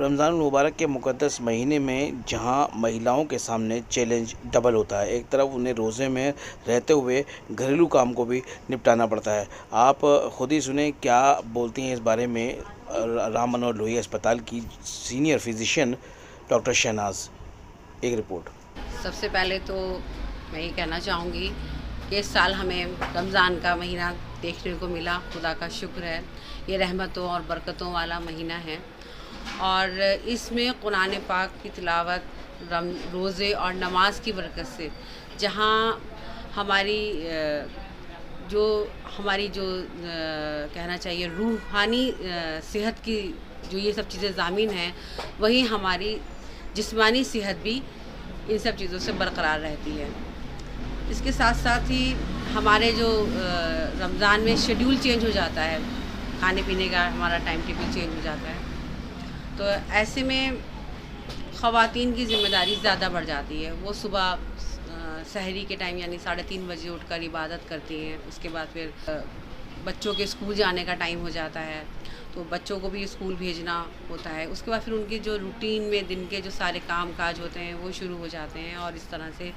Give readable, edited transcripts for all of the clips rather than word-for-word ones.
रमज़ान मुबारक के मुक़द्दस महीने में जहां महिलाओं के सामने चैलेंज डबल होता है, एक तरफ उन्हें रोज़े में रहते हुए घरेलू काम को भी निपटाना पड़ता है। आप खुद ही सुने क्या बोलती हैं इस बारे में राम मनोहर लोहिया अस्पताल की सीनियर फिजिशियन डॉक्टर शहनाज। एक रिपोर्ट। सबसे पहले तो मैं ये कहना चाहूँगी कि इस साल हमें रमज़ान का महीना देखने को मिला, खुदा का शुक्र है। ये रहमतों और बरकतों वाला महीना है और इसमें कुरान पाक की तिलावत, रोज़े और नमाज की बरकत से जहाँ हमारी जो कहना चाहिए रूहानी सेहत की जो ये सब चीज़ें ज़ामिन हैं, वहीं हमारी जिस्मानी सेहत भी इन सब चीज़ों से बरकरार रहती है। इसके साथ साथ ही हमारे जो रमज़ान में शेड्यूल चेंज हो जाता है, खाने पीने का हमारा टाइम टेबल चेंज हो जाता है, तो ऐसे में ख़वातीन की ज़िम्मेदारी ज़्यादा बढ़ जाती है। वो सुबह सहरी के टाइम यानी 3:30 बजे उठकर इबादत करती हैं। उसके बाद फिर बच्चों के स्कूल जाने का टाइम हो जाता है, तो बच्चों को भी स्कूल भेजना होता है। उसके बाद फिर उनके जो रूटीन में दिन के जो सारे काम काज होते हैं वो शुरू हो जाते हैं और इस तरह से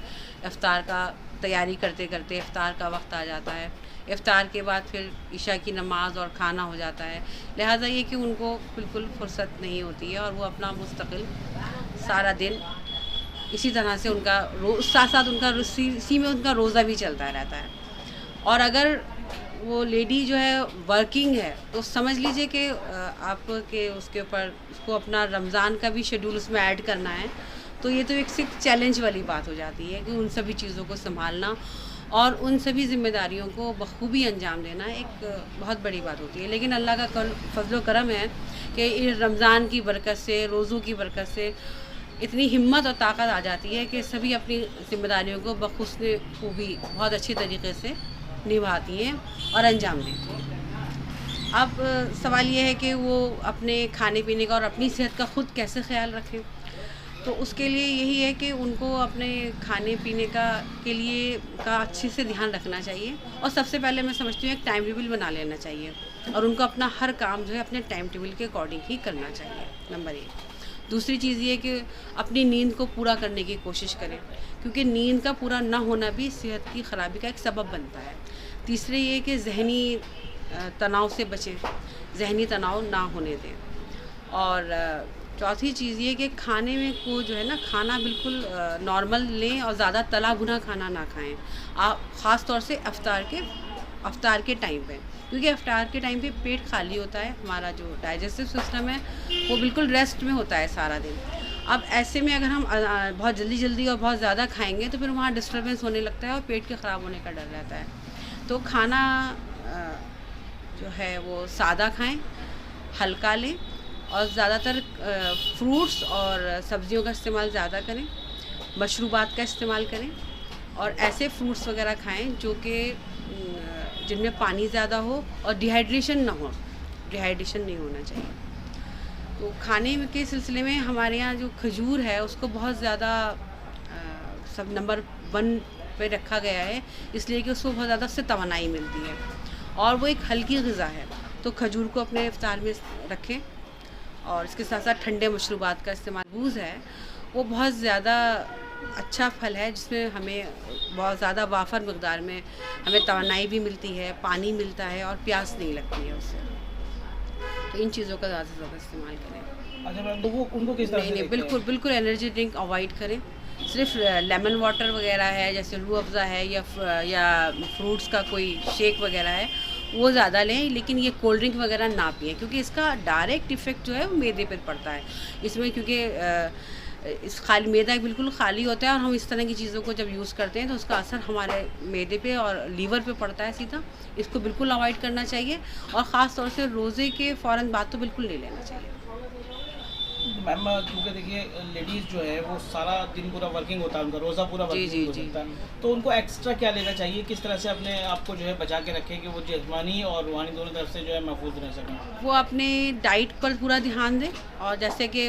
इफ़्तार का तैयारी करते करते इफ़्तार का वक्त आ जाता है। इफ़्तार के बाद फिर इशा की नमाज़ और खाना हो जाता है। लिहाजा ये कि उनको बिल्कुल फुर्सत नहीं होती है और वो अपना मुस्तकिल सारा दिन इसी तरह से उनका साथ साथ उनका इसी में उनका रोज़ा भी चलता रहता है। और अगर वो लेडी जो है वर्किंग है तो समझ लीजिए कि आपके उसके ऊपर उसको अपना रमज़ान का भी शेड्यूल उसमें ऐड करना है, तो ये तो एक सिर्फ चैलेंज वाली बात हो जाती है कि उन सभी चीज़ों को संभालना और उन सभी ज़िम्मेदारियों को बखूबी अंजाम देना एक बहुत बड़ी बात होती है। लेकिन अल्लाह का फजल करम है कि इस रमज़ान की बरकत से, रोज़ों की बरकत से इतनी हिम्मत और ताकत आ जाती है कि सभी अपनी ज़िम्मेदारियों को बखुसने खूबी बहुत अच्छी तरीके से निभाती हैं और अंजाम देती हैं। अब सवाल ये है कि वो अपने खाने पीने का और अपनी सेहत का ख़ुद कैसे ख्याल रखें, तो उसके लिए यही है कि उनको अपने खाने पीने का अच्छे से ध्यान रखना चाहिए और सबसे पहले मैं समझती हूँ एक टाइम टेबल बना लेना चाहिए और उनको अपना हर काम जो है अपने टाइम टेबल के अकॉर्डिंग ही करना चाहिए, नंबर 1। दूसरी चीज़ ये कि अपनी नींद को पूरा करने की कोशिश करें, क्योंकि नींद का पूरा ना होना भी सेहत की ख़राबी का एक सबब बनता है। तीसरे ये कि ज़हनी तनाव से बचें, ज़हनी तनाव ना होने दें। और चौथी चीज़ ये कि खाने में को जो है ना, खाना बिल्कुल नॉर्मल लें और ज़्यादा तला भुना खाना ना खाएं। आप ख़ास तौर से अफ्तार के टाइम पे, क्योंकि अफ्तार के टाइम पे पेट खाली होता है, हमारा जो डाइजेस्टिव सिस्टम है वो बिल्कुल रेस्ट में होता है सारा दिन। अब ऐसे में अगर हम बहुत जल्दी और बहुत ज़्यादा खाएंगे तो फिर वहाँ डिस्टर्बेंस होने लगता है और पेट के ख़राब होने का डर रहता है। तो खाना जो है वो सादा खाएं, हल्का लें और ज़्यादातर फ्रूट्स और सब्जियों का इस्तेमाल ज़्यादा करें, मशरूबात का इस्तेमाल करें और ऐसे फ्रूट्स वगैरह खाएं जो कि जिनमें पानी ज़्यादा हो और डिहाइड्रेशन नहीं होना चाहिए। तो खाने के सिलसिले में हमारे यहाँ जो खजूर है उसको बहुत ज़्यादा सब नंबर 1 पे रखा गया है, इसलिए कि उसको बहुत ज़्यादा उससे तवानाई मिलती है और वो एक हल्की ग़िज़ा है। तो खजूर को अपने इफ्तार में रखें और इसके साथ साथ ठंडे मशरूबात का इस्तेमाल। तरबूज़ है वो बहुत ज़्यादा अच्छा फल है जिसमें हमें बहुत ज़्यादा वाफर मकदार में हमें तवानाई भी मिलती है, पानी मिलता है और प्यास नहीं लगती है उससे। तो इन चीज़ों का ज़्यादा से ज़्यादा इस्तेमाल करें। अच्छा मैम, तो वो उनको किस तरह से बिल्कुल एनर्जी ड्रिंक अवॉइड करें। सिर्फ लेमन वाटर वगैरह है, जैसे रूह अफ़ज़ा है या फ्रूट्स का कोई शेक वगैरह है, वो ज़्यादा लें, लेकिन ये कोल्ड ड्रिंक वगैरह ना पिएं, क्योंकि इसका डायरेक्ट इफ़ेक्ट जो है वो मैदे पर पड़ता है इसमें, क्योंकि मैदा बिल्कुल खाली होता है और हम इस तरह की चीज़ों को जब यूज़ करते हैं तो उसका असर हमारे मैदे पे और लीवर पे पड़ता है सीधा। इसको बिल्कुल अवॉइड करना चाहिए और ख़ास तौर से रोज़े के फ़ौरन बाद तो बिल्कुल नहीं लेना चाहिए। मैम क्योंकि देखिए लेडीज़ जो है वो सारा दिन पूरा वर्किंग होता है, उनका रोज़ा पूरा वर्किंग होता है, तो उनको एक्स्ट्रा क्या लेना चाहिए, किस तरह से अपने आप को जो है बचा के रखें कि वो जिस्मानी और रूहानी दोनों तरफ से जो है महफूज रह सकें। वो अपने डाइट पर पूरा ध्यान दें और जैसे कि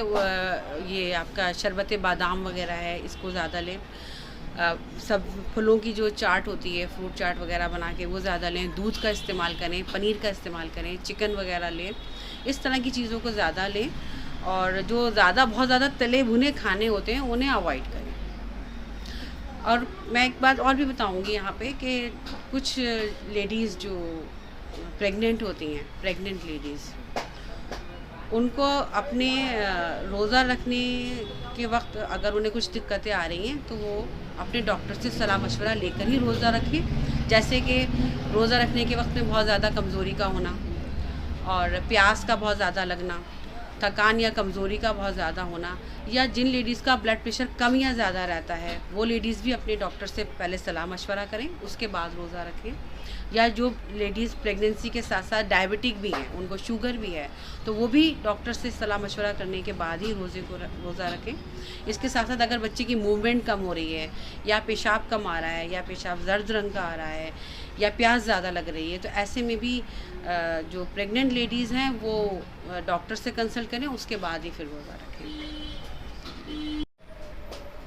ये आपका शरबत बादाम वगैरह है, इसको ज़्यादा लें। सब फलों की जो चाट होती है, फ्रूट चाट वगैरह बना के वो ज़्यादा लें। दूध का इस्तेमाल करें, पनीर का इस्तेमाल करें, चिकन वगैरह लें, इस तरह की चीज़ों को ज़्यादा लें और जो बहुत ज़्यादा तले भुने खाने होते हैं उन्हें अवॉइड करें। और मैं एक बात और भी बताऊंगी यहाँ पे कि कुछ लेडीज़ जो प्रेग्नेंट होती हैं, प्रेग्नेंट लेडीज़, उनको अपने रोज़ा रखने के वक्त अगर उन्हें कुछ दिक्कतें आ रही हैं तो वो अपने डॉक्टर से सलाह मशवरा लेकर ही रोज़ा रखें। जैसे कि रोज़ा रखने के वक्त में बहुत ज़्यादा कमज़ोरी का होना और प्यास का बहुत ज़्यादा लगना, थकान या कमज़ोरी का बहुत ज़्यादा होना, या जिन लेडीज़ का ब्लड प्रेशर कम या ज़्यादा रहता है वो लेडीज़ भी अपने डॉक्टर से पहले सलाह मशवरा करें, उसके बाद रोज़ा रखें। या जो लेडीज़ प्रेगनेंसी के साथ साथ डायबिटिक भी हैं, उनको शुगर भी है, तो वो भी डॉक्टर से सलाह मशवरा करने के बाद ही रोज़ा रखें। इसके साथ साथ अगर बच्चे की मूवमेंट कम हो रही है या पेशाब कम आ रहा है या पेशाब जर्द रंग का आ रहा है या प्यास ज़्यादा लग रही है, तो ऐसे में भी जो प्रेग्नेंट लेडीज़ हैं वो डॉक्टर से कंसल्ट करें, उसके बाद ही फिर रोज़ा रखें।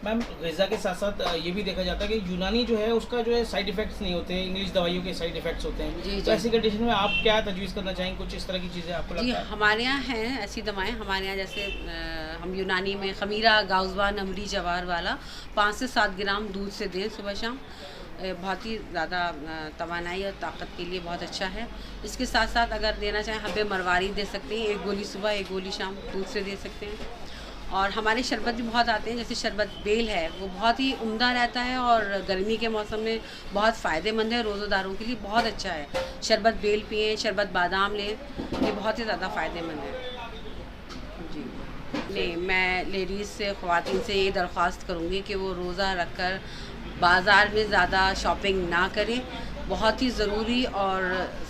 मैम, ग़िज़ा के साथ साथ ये भी देखा जाता है कि यूनानी जो है उसका जो है साइड इफ़ेक्ट्स नहीं होते, इंग्लिश दवाइयों के साइड इफ़ेक्ट्स होते हैं। जी, तो ऐसी कंडीशन में आप क्या तजवीज़ करना चाहेंगे? कुछ इस तरह की चीज़ें आपको जी, लगता है? हमारे यहाँ हैं ऐसी दवाएं। हमारे यहाँ जैसे हम यूनानी में खमीरा, गाउज़बान, अमरी, जवार वाला 5 से 7 ग्राम दूध से दें सुबह शाम, बहुत ही ज़्यादा तवानाई और ताकत के लिए बहुत अच्छा है। इसके साथ साथ अगर देना चाहें हब्बे मरवारी दे सकते हैं, 1 गोली सुबह 1 गोली शाम दूध से दे सकते हैं। और हमारे शरबत भी बहुत आते हैं, जैसे शरबत बेल है वो बहुत ही उम्दा रहता है और गर्मी के मौसम में बहुत फ़ायदेमंद है, रोज़ेदारों के लिए बहुत अच्छा है। शरबत बेल पिएँ, शरबत बादाम लें, ये बहुत ही ज़्यादा फ़ायदेमंद है। जी नहीं, मैं लेडीज़ से, ख़वातीन से ये दरख्वास्त करूँगी कि वो रोज़ा रख कर बाज़ार में ज़्यादा शॉपिंग ना करें। बहुत ही ज़रूरी और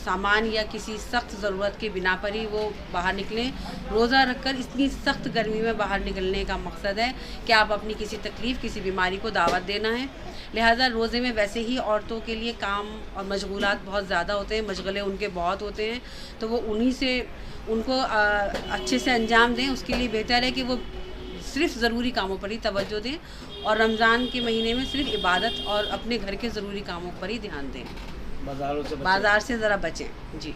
सामान या किसी सख्त ज़रूरत के बिना पर ही वो बाहर निकलें। रोज़ा रखकर इतनी सख्त गर्मी में बाहर निकलने का मकसद है कि आप अपनी किसी तकलीफ़, किसी बीमारी को दावत देना है। लिहाजा रोज़े में वैसे ही औरतों के लिए काम और मशगूलात बहुत ज़्यादा होते हैं, मशगले उनके बहुत होते हैं, तो वो उन्हीं से उनको अच्छे से अंजाम दें। उसके लिए बेहतर है कि वो सिर्फ़ ज़रूरी कामों पर ही तवज्जो दें और रमज़ान के महीने में सिर्फ़ इबादत और अपने घर के ज़रूरी कामों पर ही ध्यान दें। बाज़ार से ज़रा बचें। जी।